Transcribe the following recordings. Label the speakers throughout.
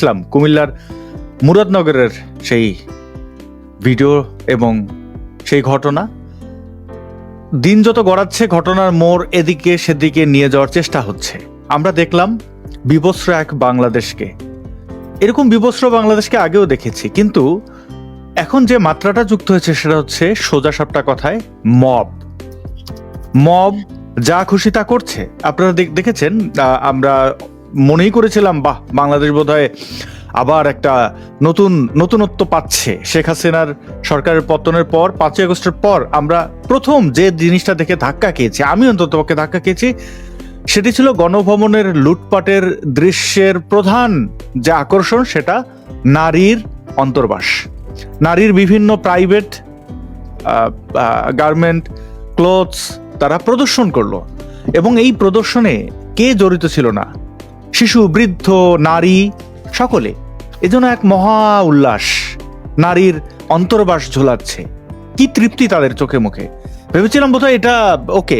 Speaker 1: দেখছিলাম কুমিল্লার মুরাদনগরের সেই ভিডিও এবং সেই ঘটনা। দিন যত গড়াচ্ছে ঘটনার মোড় এদিকে সেদিকে নিয়ে যাওয়ার চেষ্টা হচ্ছে। আমরা দেখলাম বিবস্ত্র এক বাংলাদেশকে, এরকম বিবস্ত্র বাংলাদেশকে আগেও দেখেছি, কিন্তু এখন যে মাত্রাটা যুক্ত হয়েছে সেটা হচ্ছে সোজা সাপটা কথায় মব যা খুশি তা করছে। আপনারা দেখেছেন, আমরা মনেই করেছিলাম বাহ, বাংলাদেশ বোধহয় আবার একটা নতুনত্ব পাচ্ছে। শেখ হাসিনার সরকারের পতনের পর 5ই আগস্টের পর আমরা প্রথম যে জিনিসটা দেখে ধাক্কা খেয়েছি, আমি অন্তত পক্ষে ধাক্কা খেয়েছি, সেটি ছিল গণভবনের লুটপাটের দৃশ্যের প্রধান যে আকর্ষণ সেটা নারীর অন্তর্বাস, নারীর বিভিন্ন প্রাইভেট গার্মেন্ট, ক্লোথস তারা প্রদর্শন করলো। এবং এই প্রদর্শনে কে জড়িত ছিল না? শিশু, বৃদ্ধ, নারী, সকলে। এজন্য এক মহা উল্লাস, নারীর অন্তর্বাস ঝোলাচ্ছে, কি তৃপ্তি তাদের চোখে মুখে। ভেবেছিলাম বোধহয় এটা ওকে,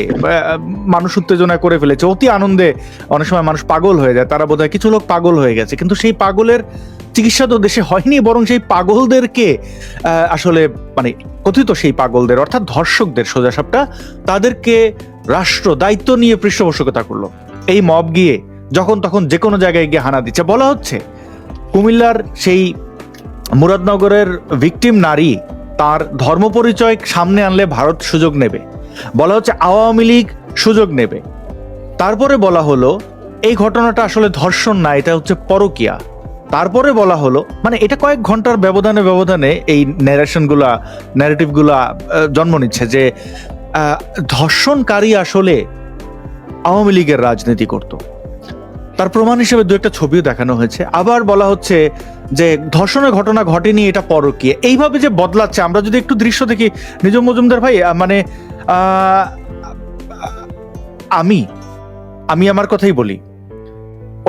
Speaker 1: মানুষ উত্তেজনা করে ফেলেছে, অতি আনন্দে অনেক সময় মানুষ পাগল হয়ে যায়, তারা বোধহয় কিছু লোক পাগল হয়ে গেছে। কিন্তু সেই পাগলের চিকিৎসা তো দেশে হয়নি, বরং সেই পাগলদেরকে আসলে মানে কথিত সেই পাগলদের অর্থাৎ ধর্ষকদের সোজাসাপটা তাদেরকে রাষ্ট্র দায়িত্ব নিয়ে পৃষ্ঠপোষকতা করলো। এই মব গিয়ে যখন তখন যে কোনো জায়গায় গিয়ে হানা দিচ্ছে। বলা হচ্ছে কুমিল্লার সেই মুরাদনগরের ভিকটিম নারী, তার ধর্ম পরিচয় সামনে আনলে ভারত সুযোগ নেবে। বলা হচ্ছে আওয়ামী লীগ সুযোগ নেবে। তারপরে বলা হলো এই ঘটনাটা আসলে ধর্ষণ না, এটা হচ্ছে পরকীয়া। তারপরে বলা হলো, মানে এটা কয়েক ঘন্টার ব্যবধানে এই ন্যারেটিভগুলা জন্ম নিচ্ছে যে ধর্ষণকারী আসলে আওয়ামী লীগের রাজনীতি করত। তার প্রমাণ হিসেবে দু একটা ছবিও দেখানো হয়েছে। আবার বলা হচ্ছে যে ধর্ষণের ঘটনা ঘটেনি, এটা পরকীয়া। এইভাবে যে বদলাচ্ছে, আমরা যদি একটু দৃশ্য দেখি, নিজম মজুমদার ভাই, মানে আমি আমার কথাই বলি,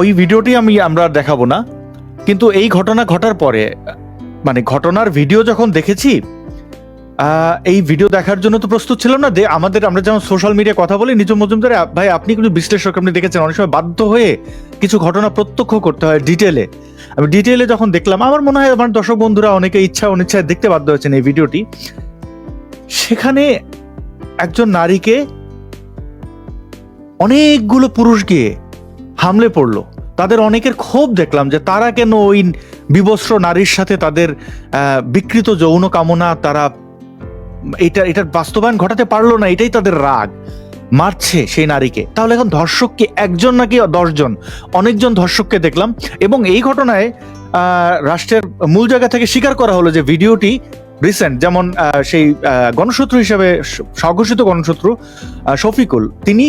Speaker 1: ওই ভিডিওটি আমরা দেখাবো না, কিন্তু এই ঘটনা ঘটার পরে মানে ঘটনার ভিডিও যখন দেখেছি, এই ভিডিও দেখার জন্য তো প্রস্তুত ছিলাম না। আমরা যেমন সোশ্যাল মিডিয়া কথা বলি, নিজম মজুমদার ভাই আপনি কিন্তু বিশ্লেষক, আপনি দেখেছেন অনেক সময় বাধ্য হয়ে কিছু ঘটনা প্রত্যক্ষ করতে হয় ডিটেলে। আমি ডিটেলে যখন দেখলাম, আমার মনে হয় আমার দর্শক বন্ধুরা অনেকে ইচ্ছা অনিচ্ছায় দেখতে বাধ্য হয়েছেন এই ভিডিওটি। সেখানে একজন নারীকে অনেকগুলো পুরুষ গিয়ে হামলে পড়লো। তাদের অনেকের ক্ষোভ দেখলাম যে তারা কেন ওই বিবস্ত্র নারীর সাথে তাদের বিকৃত যৌন কামনা তারা এটার বাস্তবায়ন ঘটাতে পারলো না, এটাই তাদের রাগ, মারছে সেই নারীকে। তাহলে এখন ধর্ষক কি একজন নাকি 10 জন? অনেকজন ধর্ষককে দেখলাম। এবং এই ঘটনায় রাষ্ট্রের মূল জায়গা থেকে স্বীকার করা হলো যে ভিডিওটি রিসেন্ট, যেমন সেই গণশত্রু হিসেবে স্বঘোষিত গণশত্রু শফিকুল, তিনি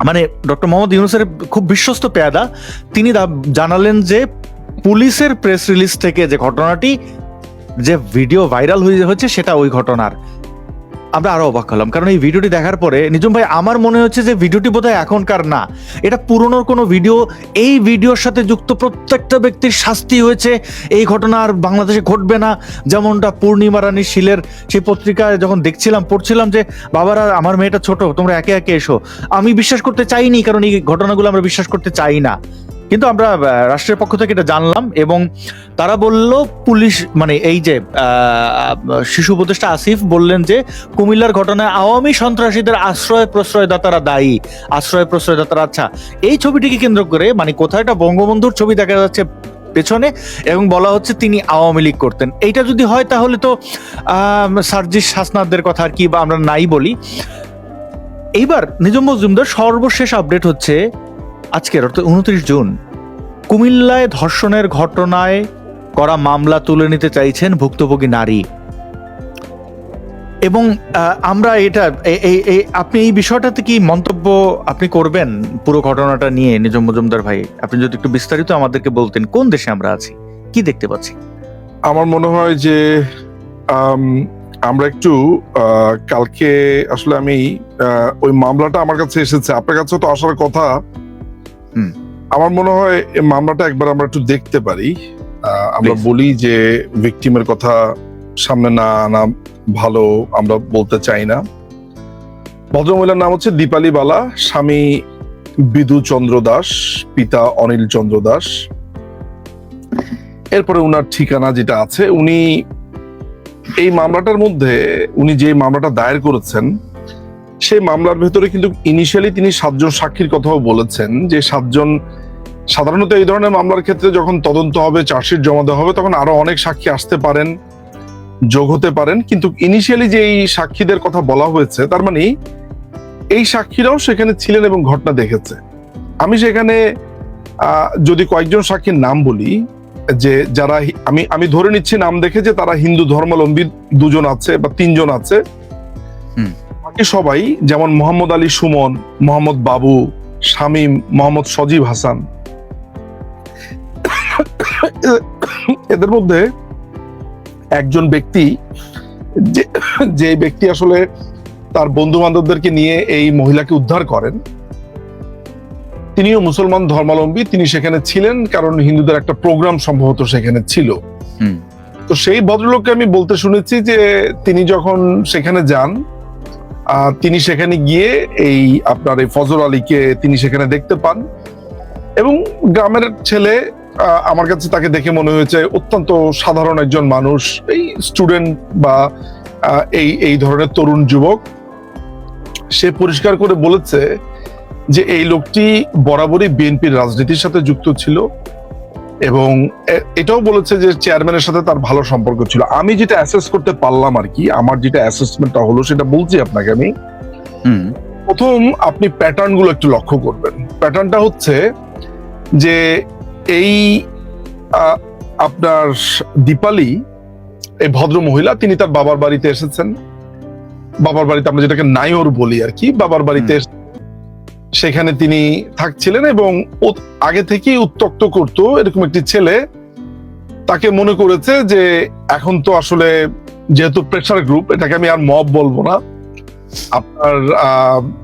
Speaker 1: মানে ডক্টর মোহাম্মদ ইউনূসের খুব বিশ্বস্ত পেয়াদা, তিনি জানালেন যে পুলিশের প্রেস রিলিজ থেকে যে ঘটনাটি, যে ভিডিও ভাইরাল হয়েছে সেটা ওই ঘটনার। আমরা আরো অবাক হলাম, কারণ এই ভিডিওটি দেখার পরে নিজম ভাই আমার মনে হচ্ছে যে ভিডিওটি বোধহয় এখনকার না, এটা পুরনোর কোনো ভিডিও। এই ভিডিওর সাথে যুক্ত প্রত্যেকটা ব্যক্তির শাস্তি হয়েছে, এই ঘটনা আর বাংলাদেশে ঘটবে না। যেমনটা পূর্ণিমা রানী শীলের সেই পত্রিকায় যখন পড়ছিলাম যে বাবারা আমার মেয়েটা ছোট, তোমরা একে একে এসো। আমি বিশ্বাস করতে চাইনি, কারণ এই ঘটনাগুলো আমরা বিশ্বাস করতে চাই না। কিন্তু আমরা রাষ্ট্রের পক্ষ থেকে এটা জানলাম এবং তারা বলল, পুলিশ মানে এই যে শিশু উপদেষ্টা আসিফ বললেন যে কুমিল্লার ঘটনায় আওয়ামী সন্ত্রাসীদের আশ্রয় প্রশ্রয়দাতারা দায়ী, আশ্রয় প্রশ্রয়দাতারা। আচ্ছা, এই ছবিটিকে কেন্দ্র করে মানে কোথায় একটা বঙ্গবন্ধুর ছবি দেখা যাচ্ছে পেছনে, এবং বলা হচ্ছে তিনি আওয়ামী লীগ করতেন। এইটা যদি হয় তাহলে তো সার্জিস হাসনাতদের কথা আর কি বা আমরা নাই বলি। এইবার নিজম মজুমদার সর্বশেষ আপডেট হচ্ছে আজকের অর্থাৎ 29 জুন, কুমিল্লায় ধর্ষণের ঘটনায় করা মামলা তুলে নিতে চাইছেন ভুক্তভোগী নারী। এবং আমরা এটা আপনি এই বিষয়টাতে কি মন্তব্য আপনি করবেন পুরো ঘটনাটা নিয়ে? নিজম মজুমদার ভাই, আপনি যদি একটু বিস্তারিত আমাদেরকে বলতেন, কোন দেশে আমরা আছি, কি দেখতে পাচ্ছি?
Speaker 2: আমার মনে হয় যে আমরা একটু কালকে আসলে আমি ওই মামলাটা আমার কাছে এসেছে, আপনার কাছে তো আসার কথা। আমার মনে হয় এই মামলাটা একবার আমরা একটু দেখতে পারি। আমরা বলি যে ভিকটিমের কথা সামনে না আনা ভালো, আমরা বলতে চাই না। ভদ্রমহিলার নাম হচ্ছে দীপালি বালা, স্বামী বিধু চন্দ্র দাস, পিতা অনিল চন্দ্র দাস। এরপরে উনার ঠিকানা যেটা আছে, উনি এই মামলাটার মধ্যে উনি যে মামলাটা দায়ের করেছেন সেই মামলার ভেতরে কিন্তু ইনিশিয়ালি তিনি 7 জন সাক্ষীর কথাও বলেছেন, যে 7 জন, সাধারণত এই ধরনের মামলার ক্ষেত্রে যখন তদন্ত হবে, চার্জশিট জমা দেওয়া হবে, তখন আরো অনেক সাক্ষী আসতে পারেন, যোগ হতে পারেন, কিন্তু ইনিশিয়ালি যে এই সাক্ষীদের কথা বলা হয়েছে তার মানে এই সাক্ষীরাও সেখানে ছিলেন এবং ঘটনা দেখেছে। আমি সেখানে যদি কয়েকজন সাক্ষীর নাম বলি, যে যারা আমি ধরে নিচ্ছি নাম দেখে যে তারা হিন্দু ধর্মাবলম্বী 2 জন আছে বা 3 জন আছে, বাকি সবাই যেমন মোহাম্মদ আলী সুমন, মোহাম্মদ বাবু, শামীম, মোহাম্মদ সজীব হাসান, এদের মধ্যে একজন ব্যক্তি, যে ব্যক্তি আসলে তার বন্ধু বান্ধবদেরকে নিয়ে এই মহিলাকে উদ্ধার করেন, তিনিও মুসলমান ধর্মাবলম্বী। তিনি সেখানে ছিলেন কারণ হিন্দুদের একটা প্রোগ্রাম সম্ভবত সেখানে ছিল। তো সেই ভদ্রলোককে আমি বলতে শুনেছি যে তিনি যখন সেখানে যান, তিনি সেখানে গিয়ে এই আপনার এই ফজর আলীকে তিনি সেখানে দেখতে পান, এবং গ্রামের ছেলে, আমার কাছে তাকে দেখে মনে হয়েছে অত্যন্ত সাধারণ একজন মানুষ, এই স্টুডেন্ট বা এই ধরনের তরুণ যুবক। সে পরিষ্কার করে বলেছে যে এই লোকটি বরাবরই বিএনপির রাজনীতির সাথে যুক্ত ছিল, এবং এটাও বলেছে যে চেয়ারম্যানের সাথে তার ভালো সম্পর্ক ছিল। আমি যেটা অ্যাসেস করতে পারলাম আর কি, আমার যেটা অ্যাসেসমেন্টটা হলো সেটা বলছি আপনাকে আমি। প্রথম আপনি প্যাটার্ন গুলো একটু লক্ষ্য করবেন। প্যাটার্নটা হচ্ছে যে এই আপনার দীপালি, এই ভদ্র মহিলা, তিনি তার বাবার বাড়িতে এসেছেন। বাবার বাড়িতে আমরা যেটাকে নায়র বলি আর কি, বাবার বাড়িতে সেখানে তিনি থাকছিলেন, এবং আগে থেকেই উত্ত্যক্ত করত এরকম একটি ছেলে তাকে মনে করেছে যে এখন তো আসলে যেহেতু প্রেসার গ্রুপ, এটাকে আমি আর মব বলবো না, আপনার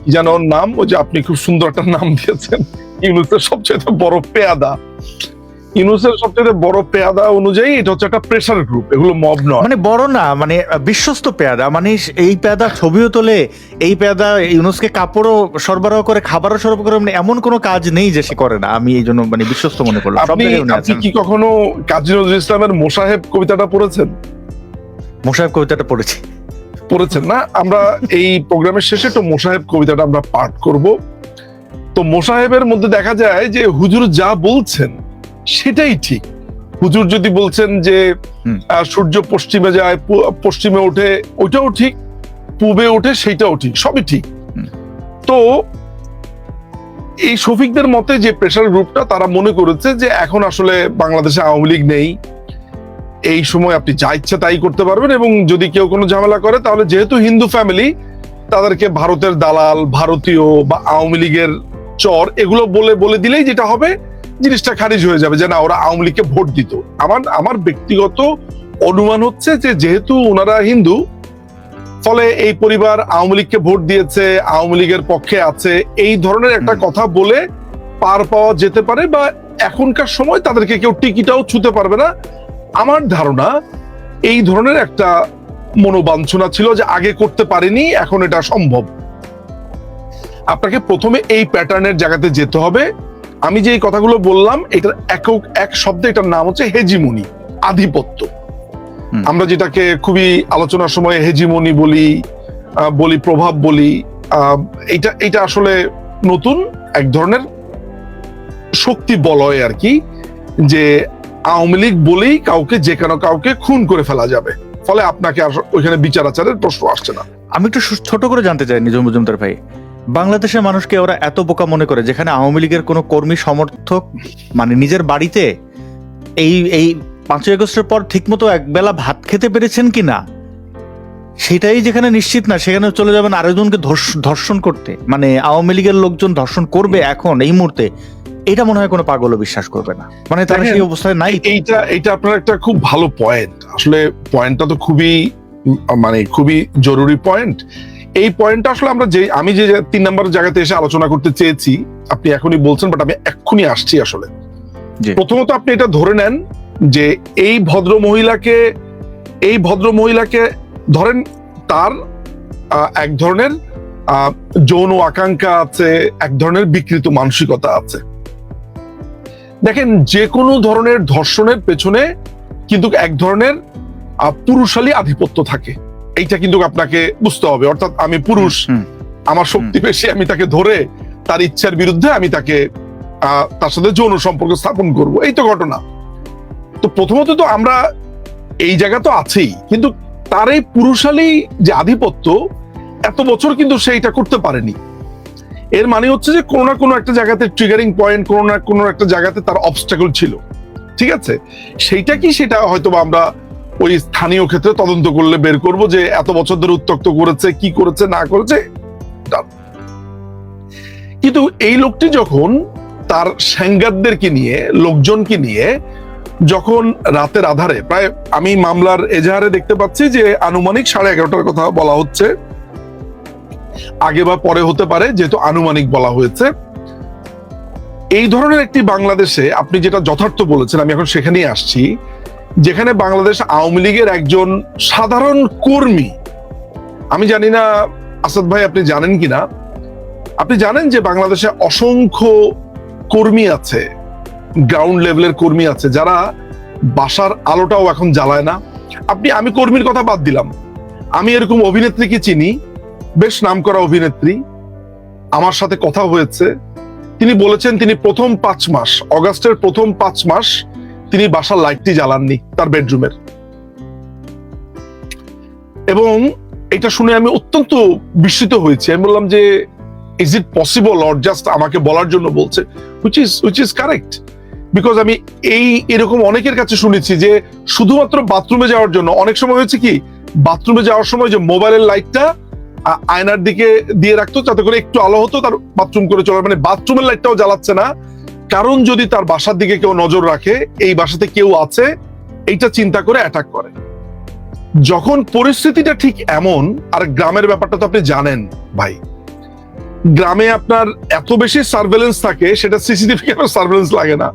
Speaker 2: কি যেন নাম, ওই যে আপনি খুব সুন্দর একটা নাম দিয়েছেন, ইউনুসের সবচেয়ে বড় পেয়াদা, ইউনুসের সবচেয়ে বড় পেয়াদা অনুযায়ী এটা হচ্ছে একটা প্রেসার গ্রুপ, এগুলো মব নয়,
Speaker 1: মানে বড় না, মানে বিশ্বস্ত পেয়াদা, মানে এই পেয়াদা ছবিও তোলে, এই পেয়াদা ইউনুসকে কাপড়ও সরবরাহ করে, খাবারও সরবরাহ করে, মানে এমন কোনো কাজ নেই যে সে করে না। আমি এই জন্য মানে বিশ্বস্ত মনে করলাম।
Speaker 2: আপনি কি কখনো কাজী নজরুল ইসলামের মোসাহেব কবিতাটা পড়েছেন?
Speaker 1: মোসাহেব কবিতাটা
Speaker 2: পড়েছেন না? আমরা এই প্রোগ্রামের শেষে তো মোসাহেব কবিতাটা আমরা পাঠ করব। তো মোসাহেবের মধ্যে দেখা যায় যে হুজুর যা বলছেন সেটাই ঠিক। হুজুর যদি বলছেন যে সূর্য পশ্চিমে যায়, পশ্চিমে ওঠে, ওইটাও ঠিক, পূবে ওঠে, সেইটাও ঠিক, সবই ঠিক। তো এই শফিকদের মতে যে প্রেসার গ্রুপটা, তারা মনে করেছে যে এখন আসলে বাংলাদেশে আওয়ামী লীগ নেই, এই সময় আপনি যা ইচ্ছা তাই করতে পারবেন, এবং যদি কেউ কোনো ঝামেলা করে তাহলে যেহেতু হিন্দু ফ্যামিলি, তাদেরকে ভারতের দালাল, ভারতীয় বা আওয়ামী লীগের চর এগুলো বলে দিলেই যেটা হবে, জিনিসটা খারিজ হয়ে যাবে, যে না ওরা আওয়ামী লীগকে ভোট দিত। আমার ব্যক্তিগত অনুমান হচ্ছে যে যেহেতু ওনারা হিন্দু, ফলে এই পরিবার আওয়ামী লীগকে ভোট দিয়েছে, আওয়ামী লীগের পক্ষে আছে, এই ধরনের একটা কথা বলে পার পাওয়া যেতে পারে, বা এখনকার সময় তাদেরকে কেউ টিকিটাও ছুতে পারবে না। আমার ধারণা এই ধরনের একটা মনোবাঞ্ছনা ছিল যে আগে করতে পারেনি, এখন এটা সম্ভব। আপনাকে প্রথমে এই প্যাটার্নের জায়গাতে যেতে হবে। আমি যে এই কথাগুলো বললাম, এটার এক শব্দে এটার নাম হচ্ছে হেজিমনি, আধিপত্য। আমরা যেটাকে খুবই আলোচনার সময় হেজিমনি বলি প্রভাব বলি, এটা আসলে নতুন এক ধরনের শক্তি বলয় আর কি, যে আওয়ামী লীগ বলেই কাউকে, যে কোনো কাউকে খুন করে ফেলা যাবে, ফলে আপনাকে আর ওইখানে বিচার আচারের প্রশ্ন আসছে না।
Speaker 1: আমি একটু ছোট করে জানতে চাই নিজাম মজুমদার ভাই, বাংলাদেশের মানুষকে ওরা এত বোকা মনে করে, যেখানে আওয়ামী লীগের কোনো কর্মী সমর্থক মানে নিজের বাড়িতে এই 5ই আগস্টের পর ঠিকমতো একবেলা ভাত খেতে পেরেছেন কিনা সেটাই যেখানে নিশ্চিত না, সেখানে চলে যাবেন আরেকজনকে ধর্ষণ করতে। মানে আওয়ামী লীগের লোকজন ধর্ষণ করবে এখন এই মুহূর্তে, এটা মনে হয় কোনো পাগলও বিশ্বাস করবে না। মানে তারা সেই অবস্থায় নাই।
Speaker 2: এইটা আপনার একটা খুব ভালো পয়েন্ট, আসলে পয়েন্টটা তো খুবই জরুরি পয়েন্ট। এই পয়েন্টটা আসলে আমি যে 3 নম্বর জায়গাতে এসে আলোচনা করতে চেয়েছি, আপনি এখনই বলছেন, বাট আমি এক্ষুনি আসছি। আসলে প্রথমত আপনি এটা ধরে নেন যে এই ভদ্র মহিলাকে ধরেন, তার এক ধরনের যৌন আকাঙ্ক্ষা আছে, এক ধরনের বিকৃত মানসিকতা আছে। দেখেন, যে কোনো ধরনের ধর্ষণের পেছনে কিন্তু এক ধরনের পুরুষালী আধিপত্য থাকে, এইটা কিন্তু আপনাকে বুঝতে হবে। অর্থাৎ আমি পুরুষ, আমার শক্তি বেশি, আমি তাকে ধরে তার ইচ্ছার বিরুদ্ধে আমি তাকে তার সাথে যৌন সম্পর্ক স্থাপন করব, এই তো ঘটনা। তো প্রথমত তো আমরা এই জায়গা তো আছেই, কিন্তু তার এই পুরুষালী যে আধিপত্য এত বছর কিন্তু সেইটা করতে পারেনি। এর মানে হচ্ছে যে কোনো না কোনো একটা জায়গাতে ট্রিগারিং পয়েন্ট, কোনো না কোনো একটা জায়গাতে তার অবস্টাকল ছিল, ঠিক আছে? সেইটা কি, সেটা হয়তো আমরা ওই স্থানীয় ক্ষেত্রে তদন্ত করলে বের করব যে এত বছর ধরে উত্ত্যক্ত করেছে, কি করেছে না করেছে। কিন্তু এই লোকটি যখন তার সাংবাদিকদেরকে নিয়ে, লোকজনকে নিয়ে যখন রাতের আধারে, প্রায় আমি মামলার এজাহারে দেখতে পাচ্ছি যে আনুমানিক 11:30টার কথা বলা হচ্ছে, আগে বা পরে হতে পারে, যেহেতু আনুমানিক বলা হয়েছে। এই ধরনের একটি বাংলাদেশে আপনি যেটা যথার্থ বলেছেন, আমি এখন সেখানেই আসছি, যেখানে বাংলাদেশ আওয়ামী লীগের একজন সাধারণ কর্মী, আমি জানি না আসাদ ভাই আপনি জানেন কিনা, আপনি জানেন যে বাংলাদেশে অসংখ্য কর্মী আছে, গ্রাউন্ড লেভেলের কর্মী আছে, যারা বাসার আলোটাও এখন জ্বালায় না। আমি কর্মীর কথা বাদ দিলাম, আমি এরকম অভিনেত্রীকে চিনি, বেশ নামকরা অভিনেত্রী, আমার সাথে কথা হয়েছে। তিনি বলেছেন তিনি প্রথম 5 মাস, অগাস্টের প্রথম 5 মাস তিনি বাসার লাইটটি জ্বালাননি তার বেডরুমের। এবং এটা শুনে আমি অত্যন্ত বিস্মিত হয়েছি। আমি বললাম যে is it possible, or just আমাকে বলার জন্য বলছে, হুইচ ইজ কারেক্ট। বিকজ আমি এরকম অনেকের কাছে শুনেছি যে শুধুমাত্র বাথরুমে যাওয়ার জন্য, অনেক সময় হয়েছে কি, বাথরুমে যাওয়ার সময় যে মোবাইলের লাইটটা আয়নার দিকে দিয়ে রাখতো যাতে করে একটু আলো হতো, তার বাথরুম করে চলে, মানে বাথরুমের লাইটটাও জ্বালাচ্ছে না, কারণ যদি তার বাসার দিকে কেউ নজর রাখে, এই বাসাতে কেউ আছে, এইটা চিন্তা করে অ্যাটাক করে। যখন পরিস্থিতিটা ঠিক এমন, আর গ্রামের ব্যাপারটা তো আপনি জানেন ভাই, গ্রামে আপনার এত বেশি সার্ভেলেন্স থাকে, সেটা সিসিটিভি ক্যামেরা সার্ভেলেন্স লাগে না।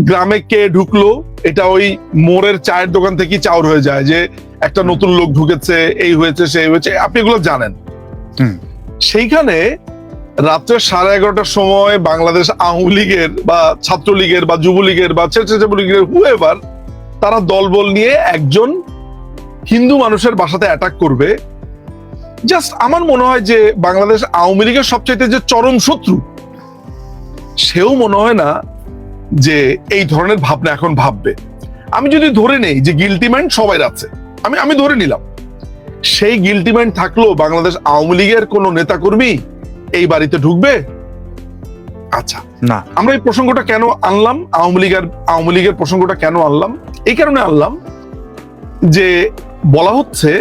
Speaker 2: গ্রামে কে ঢুকলো, এটা ওই মোড়ের চায়ের দোকান থেকে চাউর হয়ে যায় যে একটা নতুন লোক ঢুকেছে, এই হয়েছে সেই হয়েছে, আপনি এগুলো জানেন। সেইখানে রাত্রে 11:30টার সময় বাংলাদেশ আওয়ামী লীগের বা ছাত্রলীগের বা যুবলীগের বা স্বেচ্ছাসেবক হুয়েভার, তারা দলবল নিয়ে একজন হিন্দু মানুষের বাসাতে অ্যাটাক করবে। জাস্ট আমার মনে হয় যে বাংলাদেশ আওয়ামী লীগের সবচাইতে যে চরম শত্রু, সেও মনে হয় না যে এই ধরনের ভাবনা এখন ভাববে। আমি যদি ধরে নেই যে গিল্টিমেন্ট সবাই আছে, আমি ধরে নিলাম, সেই গিল্টিমেন্ট থাকলেও বাংলাদেশ আওয়ামী লীগের কোন নেতাকর্মী এই বাড়িতে ঢুকবে? আচ্ছা, না, আমরা এই প্রসঙ্গটা কেন আনলাম, আওয়ামী লীগের প্রসঙ্গটা কেন আনলাম? এই কারণে আনলাম যে বলা হচ্ছে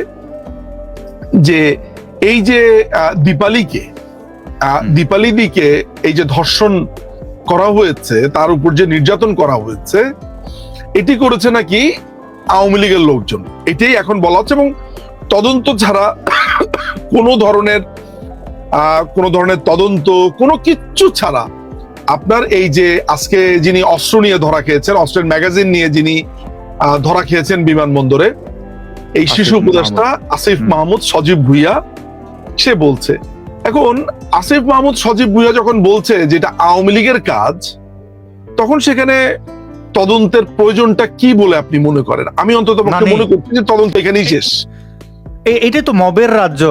Speaker 2: যে এই যে দীপালি দিকে এই যে ধর্ষণ করা হয়েছে, তার উপর যে নির্যাতন করা হয়েছে, এটি করেছে নাকি আওয়ামী লীগের লোকজন, এটাই এখন বলা হচ্ছে। এবং তদন্ত ছাড়া কোনো ধরনের তদন্ত, কোনো কিচ্ছু ছাড়া, আপনার এই যে আজকে যিনি অস্ত্র নিয়ে ধরা খেয়েছেন, অস্ত্রের ম্যাগাজিন নিয়ে যিনি ধরা খেয়েছেন বিমানবন্দরে, এই শিশু উপদেষ্টা আসিফ মাহমুদ সজীব ভুইয়া, সে বলছে। এখন আসিফ মাহমুদ সজীব ভুইয়া যখন বলছে যে এটা আওয়ামী লীগের কাজ, তখন সেখানে তদন্তের প্রয়োজনটা কি বলে আপনি মনে করেন? আমি অন্তত মনে করছি যে তদন্ত এখানেই শেষ।
Speaker 1: এটাই তো মবের রাজ্য।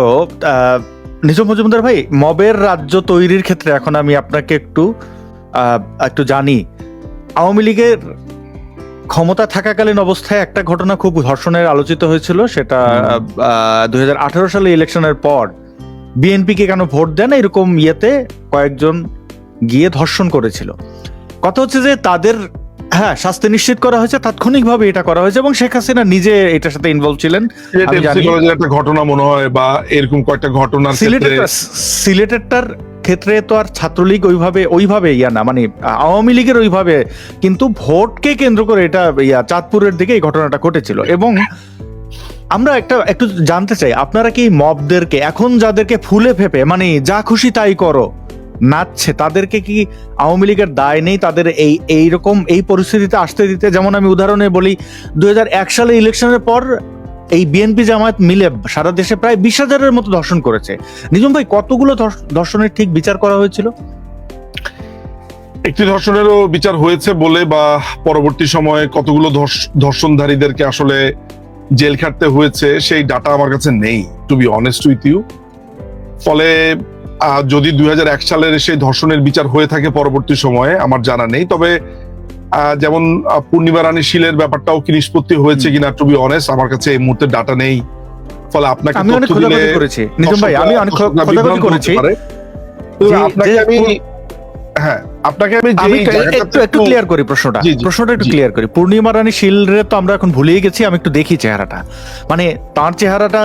Speaker 1: নিজম মজুমদার ভাই, মবের রাজ্য তৈরির ক্ষেত্রে এখন আমি আপনাকে একটু জানি, আওয়ামী লীগের ক্ষমতা থাকাকালীন অবস্থায় একটা ঘটনা খুব ধর্ষণের আলোচিত হয়েছিল, সেটা 2018 সালে ইলেকশনের পর বিএনপিকে কেন ভোট দেন এরকম ইয়েতে কয়েকজন গিয়ে ধর্ষণ করেছিল। কথা হচ্ছে যে তাদের শাস্তি নিশ্চিত করা হয়েছে, তাৎক্ষণিকভাবে এটা করা হয়েছে, এবং শেখ হাসিনা নিজে এটার সাথে ইনভলভ ছিলেন।
Speaker 2: একটা ঘটনা মনে হয়, বা এরকম কয়েকটা ঘটনা
Speaker 1: সিলেটেরটার ক্ষেত্রে তো আর ছাত্রলীগ ওইভাবে না, মানে আওয়ামী লীগের ওইভাবে, কিন্তু ভোটকে কেন্দ্র করে এটা চাঁদপুরের দিকে এই ঘটনাটা ঘটেছিল। এবং আমরা একটু জানতে চাই, আপনারা কি মবদেরকে এখন, যাদেরকে ফুলে ফেপে মানে যা খুশি তাই করো নাচছে, তাদেরকে কি আওয়ামী লীগের দায় নেই তাদের এইরকম এই পরিস্থিতিতে আসতে দিতে? যেমন আমি উদাহরণে বলি, 2001 সালে ইলেকশনের পর এই বিএনপি জামায়াত মিলে সারা দেশে প্রায় 20,000-এর মতো ধর্ষণ করেছে। নিজম ভাই, কতগুলো ধর্ষণের ঠিক বিচার করা হয়েছিল?
Speaker 2: একটি ধর্ষণেরও বিচার হয়েছে বলে বা পরবর্তী সময়ে কতগুলো ধর্ষণধারীদেরকে আসলে জেল খাটতে হয়েছে সেই ডাটা আমার কাছে নেই, to be honest with you. ফলে যদি 2001 সালের সেই ধর্ষণের বিচার হয়ে থাকে পরবর্তী সময়ে আমার জানা নেই। তবে যেমন পূর্ণিমা রানী শীলের ব্যাপারটাও কি নিষ্পত্তি হয়েছে কিনা, টু বি অনেস্ট আমার কাছে এই মুহূর্তে ডাটা নেই। ফলে আপনাকে
Speaker 1: আমি অনেক খোঁজাখুঁজি করেছি নিজাম ভাই, আমি অনেক খোঁজাখুঁজি করেছি।
Speaker 2: আপনাকে আমি
Speaker 1: একটু ক্লিয়ার করি প্রশ্নটা একটু ক্লিয়ার করি। পূর্ণিমা রানী শীলরে তো আমরা এখন ভুলেই গেছি, আমি একটু দেখি চেহারাটা, মানে তার চেহারাটা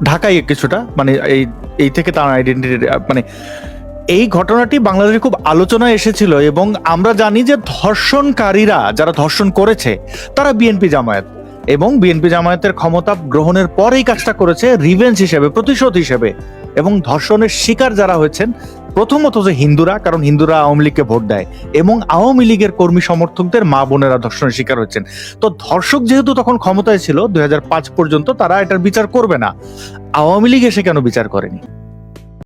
Speaker 1: ঢাকাই কিছুটা, মানে এই থেকে তার আইডেন্টিটি, মানে এই ঘটনাটি বাংলাদেশে খুব আলোচনায় এসেছিল এবং আমরা জানি যে ধর্ষণকারীরা যারা ধর্ষণ করেছে তারা বিএনপি জামায়াত, এবং বিএনপি জামায়াতের ক্ষমতা গ্রহণের পর এই কাজটা করেছে রিভেঞ্জ হিসেবে, প্রতিশোধ হিসেবে। এবং ধর্ষণের শিকার যারা হয়েছেন প্রথমত যে হিন্দুরা, কারণ হিন্দুরা আওয়ামী লীগকে ভোট দেয়, এবং আওয়ামী লীগের কর্মী সমর্থকদের মা বোনেরা ধর্ষণের শিকার হয়েছেন। তো ধর্ষক যেহেতু তখন ক্ষমতায় ছিল 2005 পর্যন্ত, তারা এটার বিচার করবে না, আওয়ামী লীগ এসে কেন বিচার করেনি?